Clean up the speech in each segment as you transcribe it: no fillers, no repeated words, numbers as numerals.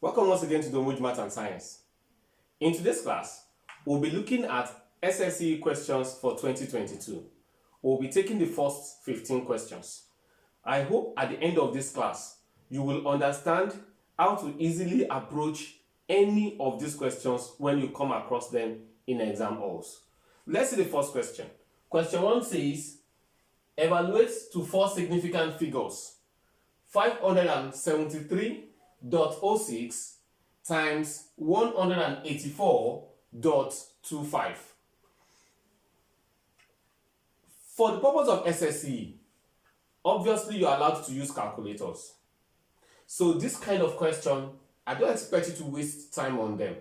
Welcome once again to the Math and Science. In today's class, we'll be looking at SSCE questions for 2022. We'll be taking the first 15 questions. I hope at the end of this class, you will understand how to easily approach any of these questions when you come across them in exam halls. Let's see the first question. Question 1 says, evaluate to 4 significant figures. 573.06 times 184.25. For the purpose of SSCE, obviously you are allowed to use calculators. So this kind of question, I don't expect you to waste time on them.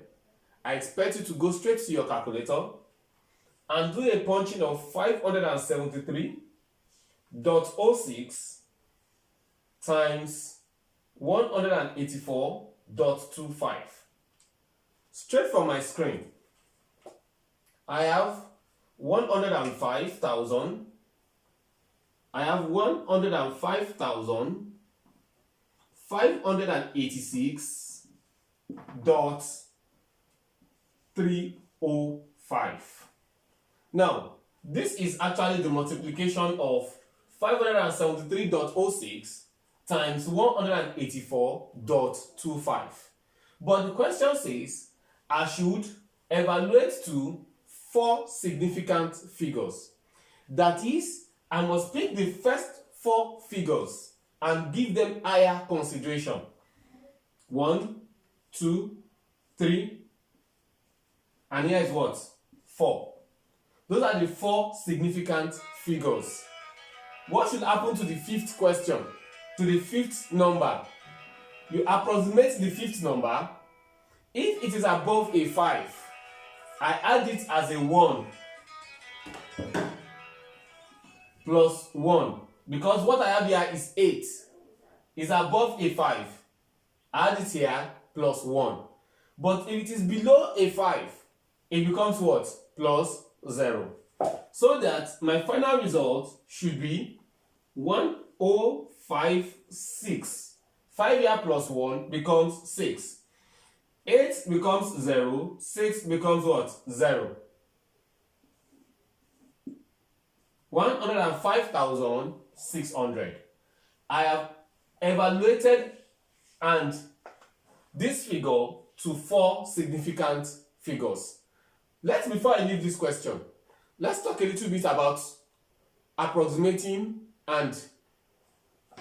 I expect you to go straight to your calculator and do a punching of 573.06 times 184.25. Straight from my screen, I have 105,000. I have 105,586.305. Now, this is actually the multiplication of 573.06 times 184.25. But the question says I should evaluate to 4 significant figures. That is, I must pick the first 4 figures and give them higher consideration. 1, 2, 3, and here is what? 4. Those are the 4 significant figures. What should happen to the 5th question? To the 5th number? You approximate the 5th number. If it is above a 5, I add it as a 1 plus 1, because what I have here is 8. Is above a 5. I add it here plus 1. But if it is below a 5, it becomes what? Plus 0. So that my final result should be 1056. 5 here plus 1 becomes 6. 8 becomes 0. 6 becomes what? 0. 105,600. I have evaluated and this figure to 4 significant figures. Before I leave this question, let's talk a little bit about approximating and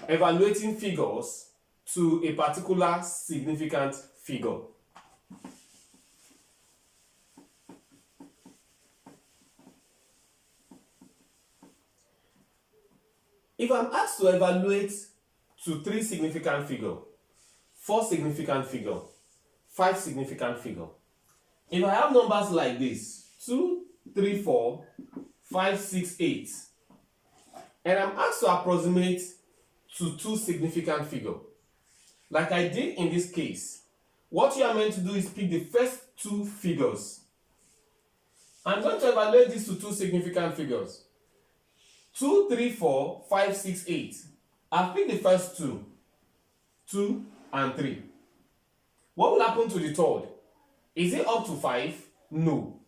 evaluating figures to a particular significant figure. If I'm asked to evaluate to 3 significant figure, 4 significant figure, 5 significant figure, if I have numbers like this, 2, 3, 4, 5, 6, 8, and I'm asked to approximate to 2 significant figure, like I did in this case, what you are meant to do is pick the first 2 figures. I'm going to evaluate these to 2 significant figures. 2, 3, 4, 5, 6, 8. I've picked the first 2. 2 and 3. What will happen to the third? Is it up to 5? No.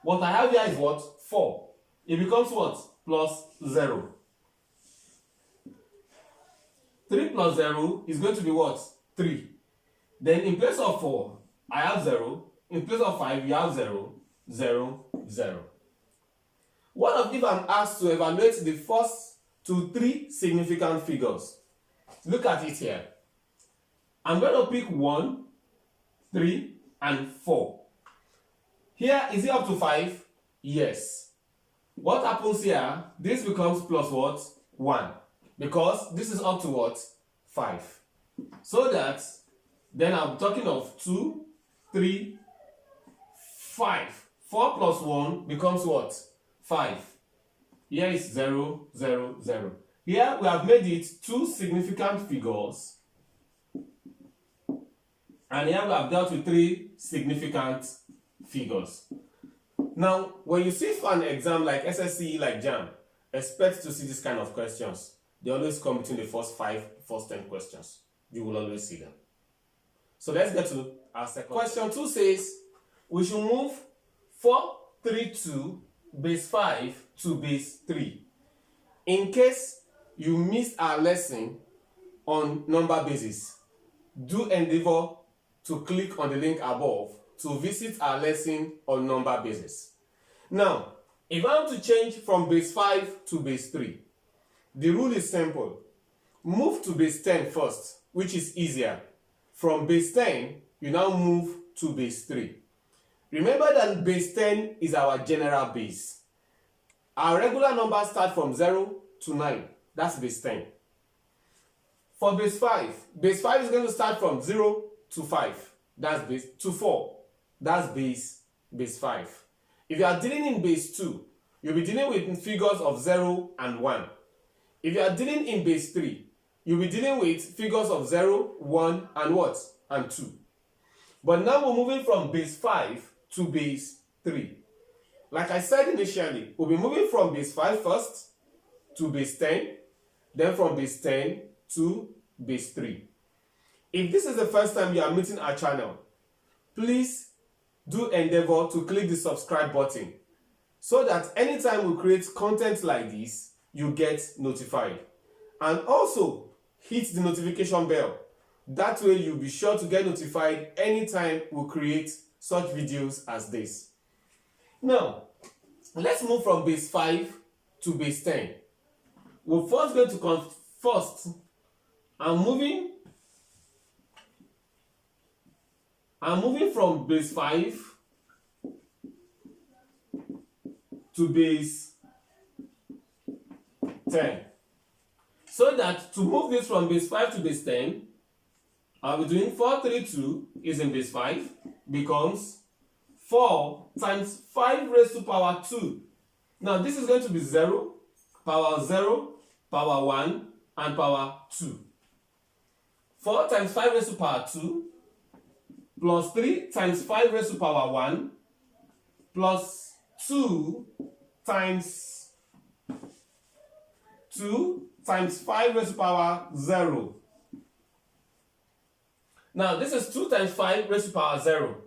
What I have here is what? 4. It becomes what? Plus 0. 3 plus 0 is going to be what? 3. Then in place of 4, I have 0. In place of 5, you have 0, 0, 0. What if I'm asked to evaluate the first to 3 significant figures? Look at it here. I'm going to pick 1, 3, and 4. Here, is it up to 5? Yes. What happens here? This becomes plus what? 1. Because this is up to what? 5. So that, then I'm talking of 2, 3, 5. 4 plus 1 becomes what? 5. Here is 0, 0, 0. Here we have made it 2 significant figures. And here we have dealt with 3 significant figures. Now, when you sit for an exam like SSCE, like JAM, expect to see this kind of questions. They always come between the first 10 questions. You will always see them. So let's get to our second. Question 2 says we should move 432 base 5 to base 3. In case you missed our lesson on number bases, do endeavor to click on the link above to visit our lesson on number bases. Now, if I want to change from base 5 to base 3, the rule is simple. Move to base 10 first, which is easier. From base 10, you now move to base 3. Remember that base 10 is our general base. Our regular numbers start from 0 to 9. That's base 10. For base 5 is going to start from 0 to 5. That's base to 4. That's base 5. If you are dealing in base 2, you'll be dealing with figures of 0 and 1. If you are dealing in base 3, you'll be dealing with figures of 0, 1, and what? And 2. But now we're moving from base 5 to base 3. Like I said initially, we'll be moving from base 5 first to base 10, then from base 10 to base 3. If this is the first time you are meeting our channel, please do endeavor to click the subscribe button so that anytime we create content like this, you get notified. And also hit the notification bell. That way you'll be sure to get notified anytime we create such videos as this. Now, let's move from base 5 to base 10. We're first going to I'm moving from base 5 to base 10. So that to move this from base 5 to base 10, I'll be doing 432 is in base 5 becomes 4 times 5 raised to power 2. Now this is going to be 0, power 0, power 1, and power 2. 4 times 5 raised to power 2 plus 3 times 5 raised to power 1 plus 2 times 5 raised to power 0. Now this is 2 times 5 raised to power 0.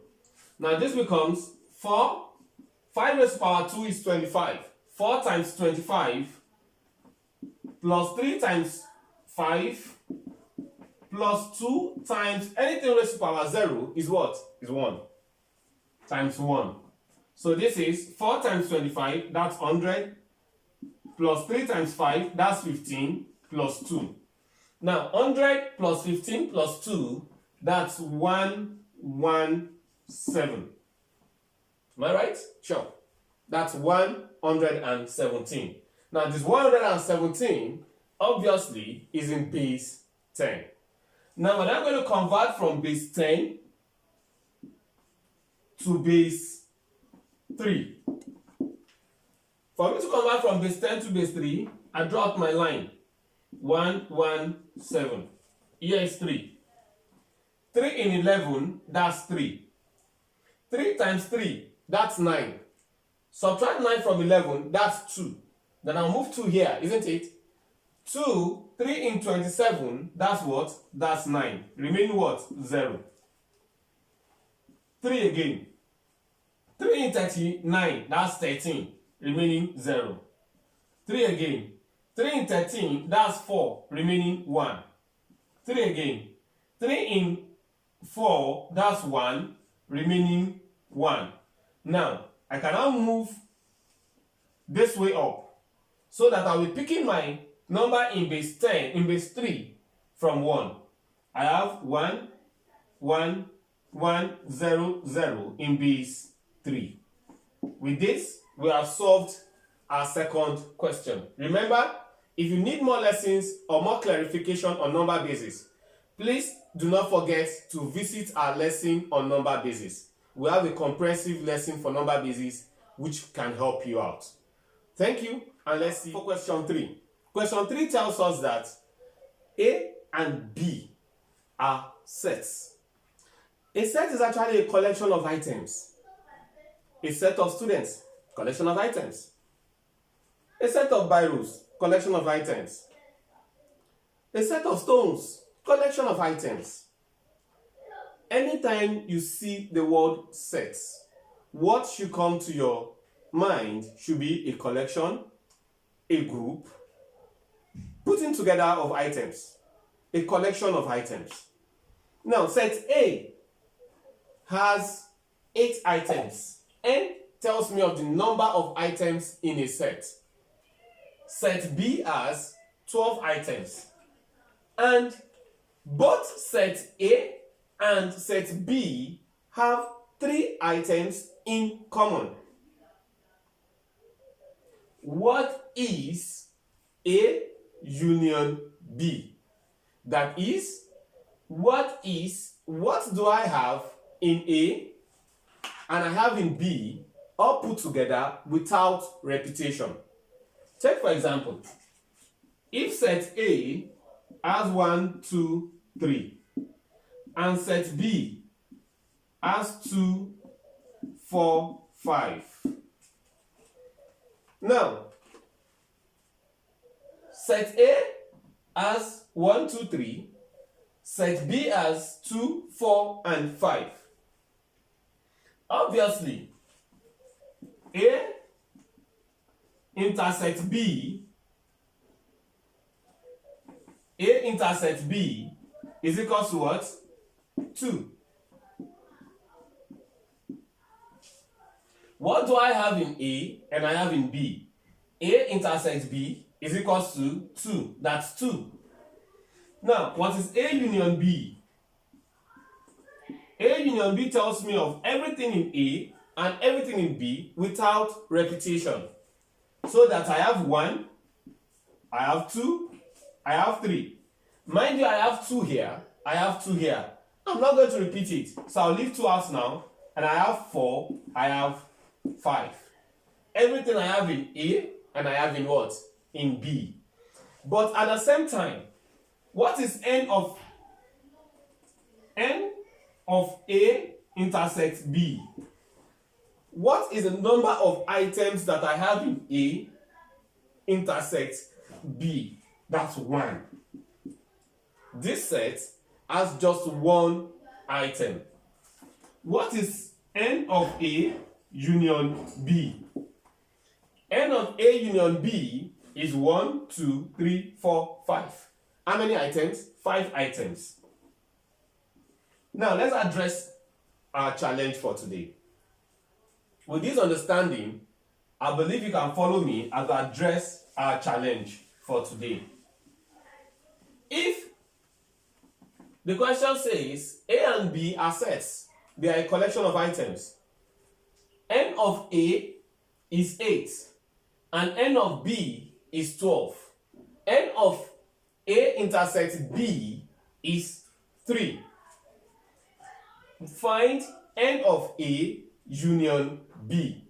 Now this becomes 4. 5 raised to power 2 is 25. 4 times 25 plus 3 times 5 plus 2 times anything raised to power 0 is what? Is 1. Times 1. So this is 4 times 25, that's 100, plus 3 times 5, that's 15, plus 2. Now 100 plus 15 plus 2, that's 117. Am I right? Sure. That's 117. Now this 117 obviously is in base 10. Now when I'm going to convert from base 10 to base 3. For me to convert from base 10 to base 3, I draw out my line. 117. Here is 3. 3 in 11, that's 3. 3 times 3, that's 9. Subtract 9 from 11, that's 2. Then I'll move 2 here, isn't it? 2, 3 in 27, that's what? That's 9. Remaining what? 0. 3 again. 3 in 39, that's 13. Remaining 0. 3 again. 3 in 13, that's 4. Remaining 1. 3 again. 3 in 4, that's 1. Remaining 1. Now, I can now move this way up so that I'll be picking my number in base 10, in base 3 from 1. I have 1, 1, 1, 0, 0 in base 3. With this, we have solved our second question. Remember, if you need more lessons or more clarification on number bases, please do not forget to visit our lesson on number bases. We have a comprehensive lesson for number bases which can help you out. Thank you, and let's see for question 3. Question 3 tells us that A and B are sets. A set is actually a collection of items. A set of students, collection of items. A set of biros, collection of items. A set of stones, collection of items. anytime you see the word sets, what should come to your mind should be a collection, a group, putting together of items, a collection of items. Now, set A has 8 items. N tells me of the number of items in a set. Set B has 12 items. And both set A and set B have 3 items in common. What is A union B? That is, what do I have in A and I have in B, all put together without repetition? Take for example, if set A has 1, 2, 3 and set B has 2, 4, 5. Now, set A has 1, 2, 3, set B has 2, 4, and 5. Obviously, A intersect B, A intersect B is equal to what? 2. What do I have in A and I have in B? A intersect B is equal to 2. That's 2. Now, what is A union B? A union B tells me of everything in A and everything in B without repetition. So that I have 1, I have 2, I have 3. Mind you, I have 2 here, I have 2 here. I'm not going to repeat it. So I'll leave 2 out now. And I have 4, I have 5. Everything I have in A and I have in what? In B. But at the same time, what is N of A intersects B? What is the number of items that I have in A intersects B? That's 1. This set has just 1 item. What is N of A union B? N of A union B is 1, 2, 3, 4, 5. How many items? 5 items. Now let's address our challenge for today. With this understanding, I believe you can follow me as I address our challenge for today. If the question says A and B are sets, they are a collection of items. N of A is 8 and N of B is 12. N of A intersects B is 3. Find N of A union B.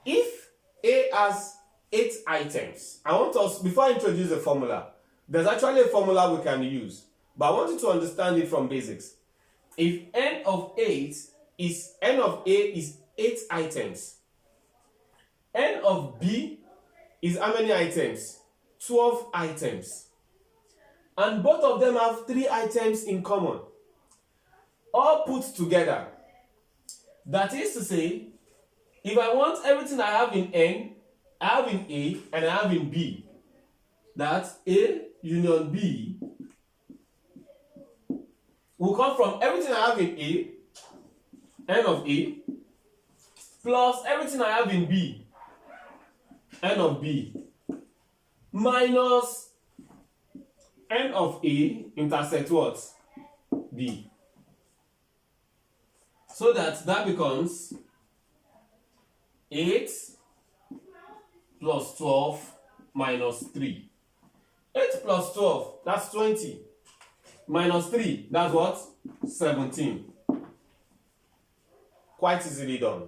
If A has 8 items, I want us, before I introduce the formula, there's actually a formula we can use, but I want you to understand it from basics. If N of A is 8 items, N of B is how many items? 12 items. And both of them have 3 items in common, all put together. That is to say, if I want everything I have in N, I have in A, and I have in B, that A union B will come from everything I have in A, N of A, plus everything I have in B, N of B, minus N of A intersect what? B. So that becomes 8 plus 12 minus 3. 8 plus 12, that's 20. Minus 3, that's what? 17. Quite easily done.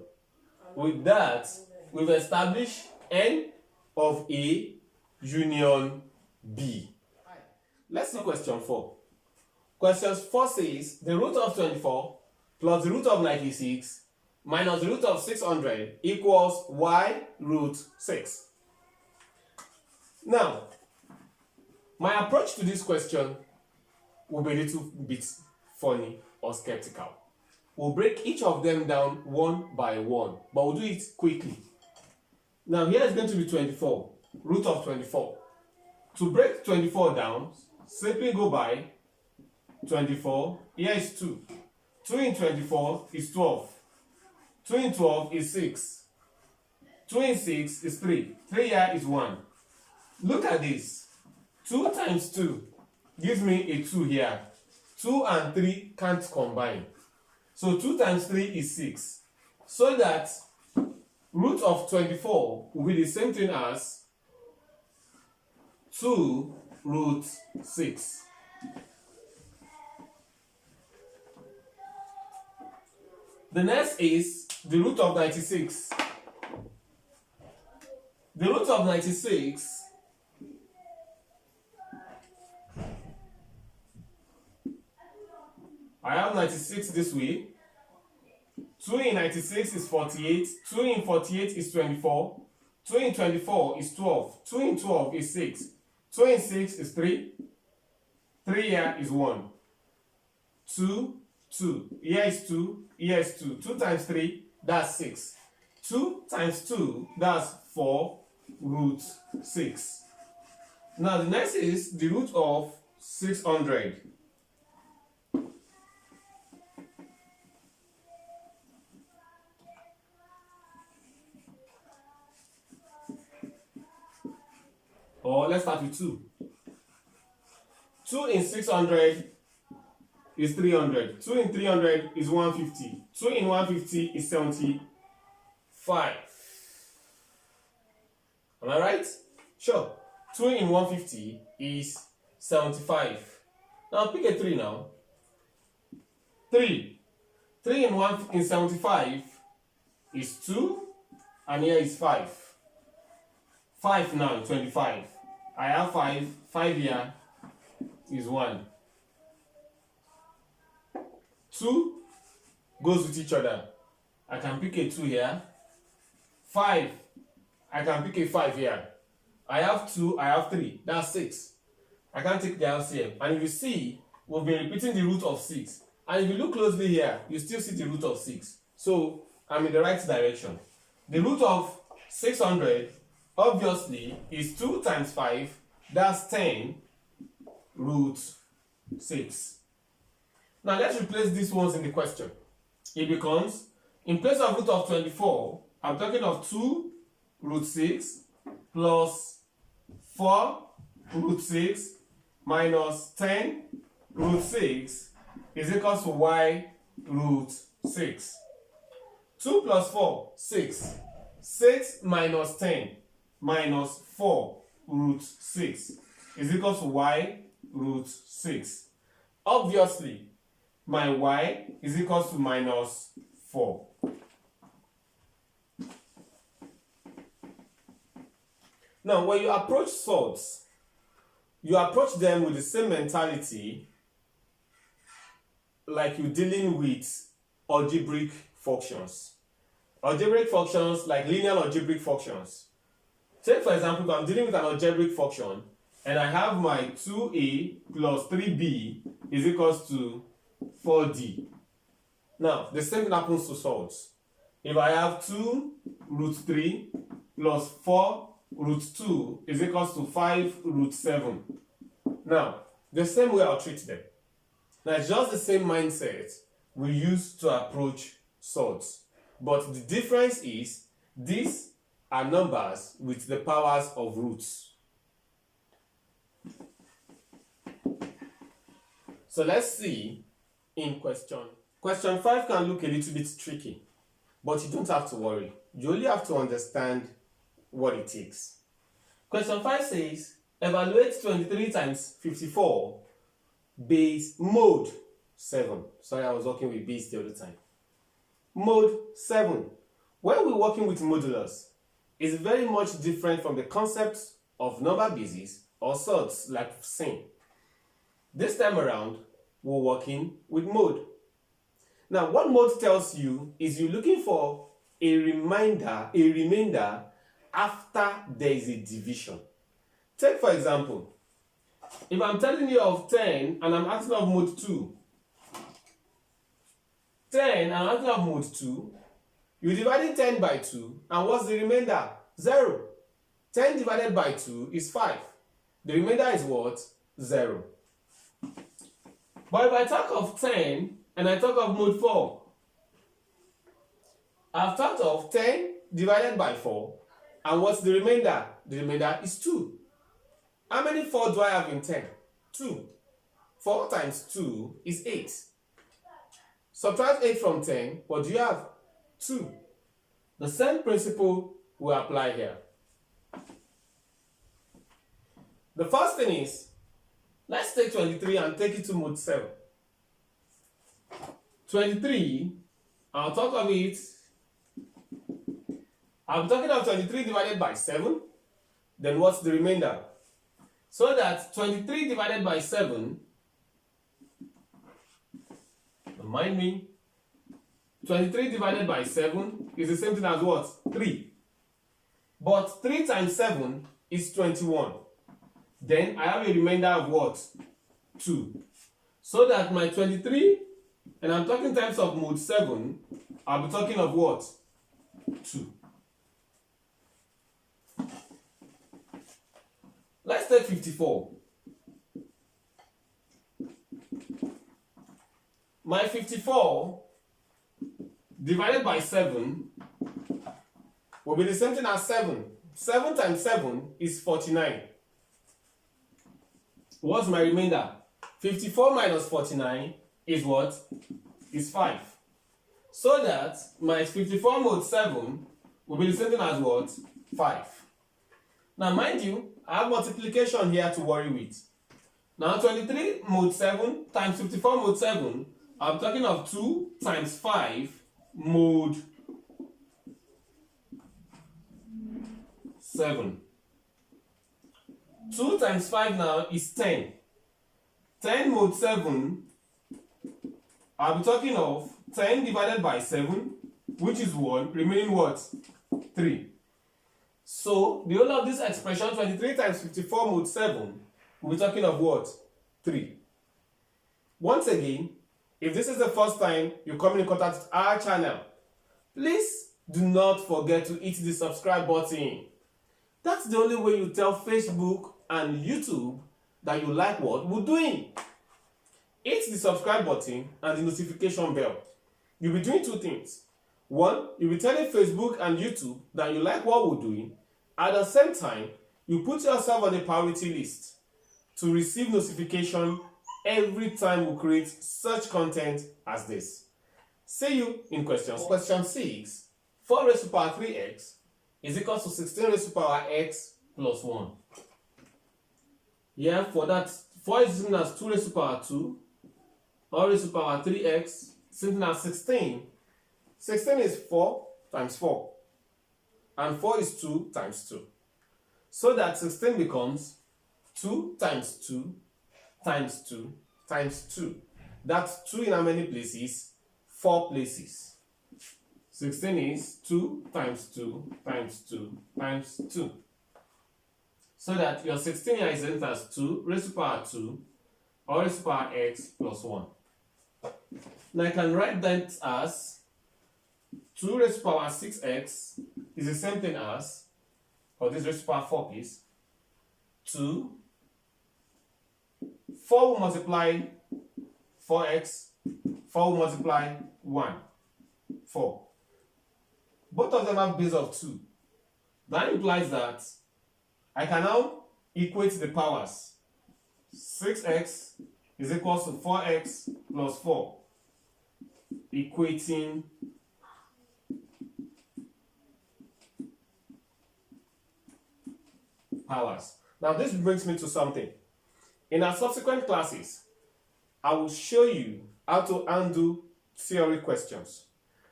With that, we've established N of A union B. Let's see question 4. Question 4 says the root of 24 plus the root of 96 minus the root of 600 equals y root 6. Now, my approach to this question will be a little bit funny or skeptical. We'll break each of them down one by one, but we'll do it quickly. Now here is going to be 24, root of 24. To break 24 down, simply go by 24, here is 2. 2 in 24 is 12. 2 in 12 is 6. 2 in 6 is 3. 3 here is 1. Look at this. 2 times 2 gives me a 2 here. 2 and 3 can't combine. So 2 times 3 is 6. So that root of 24 will be the same thing as 2 root 6. The next is the root of 96. The root of 96 I have 96 this way. 2 in 96 is 48. 2 in 48 is 24. 2 in 24 is 12. 2 in 12 is 6. 2 in 6 is 3. 3 here is 1. 2, 2. Here is 2. Here is 2. 2 times 3, that's 6. 2 times 2, that's 4 root 6. Now the next is the root of 600. Or let's start with 2. 2 in 600 is 300. 2 in 300 is 150. 2 in 150 is 75. Am I right? Sure. 2 in 150 is 75. Now pick a 3 now. 3. 3 in 75 is 2, and here is 5. 5 now, 25. I have 5. 5 here is 1. 2 goes with each other. I can pick a 2 here. 5. I can pick a 5 here. I have 2. I have 3. That's 6. I can take the LCM. And if you see, we've been repeating the root of 6. And if you look closely here, you still see the root of 6. So I'm in the right direction. The root of 600 obviously is 2 times 5. That's 10 root 6. Now let's replace these ones in the question. It becomes, in place of root of 24, I'm talking of 2 root 6 plus 4 root 6 minus 10 root 6 is equal to y root 6. 2 plus 4, 6. 6 minus 10 minus 4 root 6 is equal to y root 6. Obviously, my y is equal to minus 4. Now, when you approach surds, you approach them with the same mentality like you're dealing with algebraic functions. Algebraic functions like linear algebraic functions. Take for example, if I'm dealing with an algebraic function and I have my 2a plus 3b is equals to 4d. Now, the same thing happens to surds. If I have 2 root 3 plus 4 root 2 is equals to 5 root 7. Now, the same way I'll treat them. Now, it's just the same mindset we use to approach surds. But the difference is, these are numbers with the powers of roots. So let's see in question. Question 5 can look a little bit tricky, but you don't have to worry. You only have to understand what it takes. Question 5 says, evaluate 23 times 54 base mode 7. Sorry, I was working with base the other time. Mode 7. When we're working with modulus, it's very much different from the concept of number bases or surds like we've seen. This time around, we're working with mode. Now, what mode tells you is you're looking for a remainder after there is a division. Take for example, if I'm telling you of 10 and I'm asking of mode 2, 10 and I'm talking of mode 2, you divided 10 by 2, and what's the remainder? 0. 10 divided by 2 is 5. The remainder is what? 0. But if I talk of 10 and I talk of mode 4, I've thought of 10 divided by 4, and what's the remainder? The remainder is 2. How many 4 do I have in 10? 2. 4 times 2 is 8. Subtract 8 from 10, what do you have? 2. The same principle will apply here. The first thing is, let's take 23 and take it to mode 7. 23, I'll talk of it. I'm talking of 23 divided by 7. Then what's the remainder? So that 23 divided by 7, remind me, 23 divided by 7 is the same thing as what? 3. But 3 times 7 is 21. Then I have a remainder of what? 2. So that my 23, and I'm talking in terms of mode 7, I'll be talking of what? 2. Let's take 54. My 54 divided by 7 will be the same thing as 7. 7 times 7 is 49. What's my remainder? 54 minus 49 is what? Is 5. So that my 54 mode 7 will be the same thing as what? 5. Now mind you, I have multiplication here to worry with. Now 23 mode 7 times 54 mode 7, I'm talking of 2 times 5 mode 7. 2 times 5 now is 10. 10 mode 7, I'll be talking of 10 divided by 7, which is 1, remaining what? 3. So, the whole of this expression, 23 times 54 mode 7, we'll be talking of what? 3. Once again, if this is the first time you come in contact with our channel, please do not forget to hit the subscribe button. That's the only way you tell Facebook and YouTube that you like what we're doing. Hit the subscribe button and the notification bell. You'll be doing two things. One, you'll be telling Facebook and YouTube that you like what we're doing. At the same time, you put yourself on a priority list to receive notification every time we create such content as this. See you in questions. Question 6. 4 raised to the power 3x is equal to 16 raised to the power x plus 1. Yeah, for that, 4 is written as 2 raised to the power 2, or raised to the power 3x, same as 16. 16 is 4 times 4, and 4 is 2 times 2. So that 16 becomes 2 times 2 times 2 times 2. That's 2 in how many places? 4 places. 16 is 2 times 2 times 2 times 2. So that your 16 here is written as 2 raised to the power 2 or raised to the power x plus 1. Now I can write that as 2 raised to the power 6x is the same thing as, or this raised to the power 4 please, 2, 4 will multiply 4x, 4 will multiply 1, 4. Both of them have base of 2. That implies that I can now equate the powers. 6x is equal to 4x plus 4, equating powers. Now this brings me to something. In our subsequent classes, I will show you how to handle theory questions,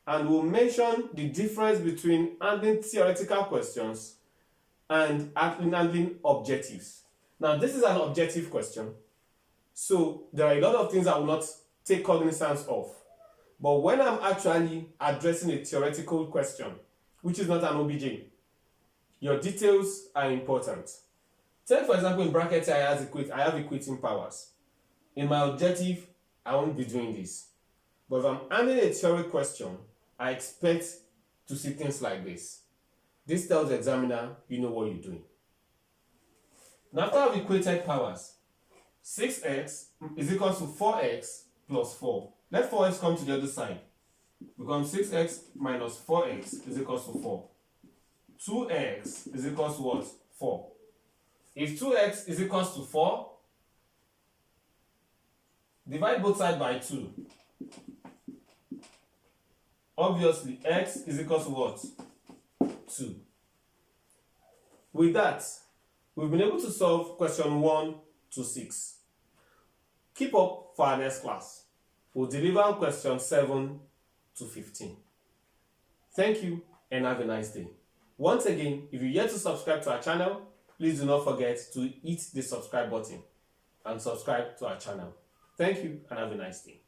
and we'll mention the difference between handling theoretical questions and handling objectives. Now this is an objective question, so there are a lot of things I will not take cognizance of. But when I'm actually addressing a theoretical question, which is not an OBJ, your details are important. Take for example in brackets I have equating powers. In my objective, I won't be doing this. But if I'm handling a theory question, I expect to see things like this. This tells the examiner you know what you're doing. Now after I've equated powers, 6x is equal to 4x plus 4. Let 4x come to the other side. Becomes 6x minus 4x is equal to 4. 2x is equal to what? 4. If 2x is equal to 4, divide both sides by 2. Obviously, x is equal to what? 2. With that, we've been able to solve question 1 to 6. Keep up for our next class. We'll deliver on question 7 to 15. Thank you and have a nice day. Once again, if you're yet to subscribe to our channel, please do not forget to hit the subscribe button and subscribe to our channel. Thank you and have a nice day.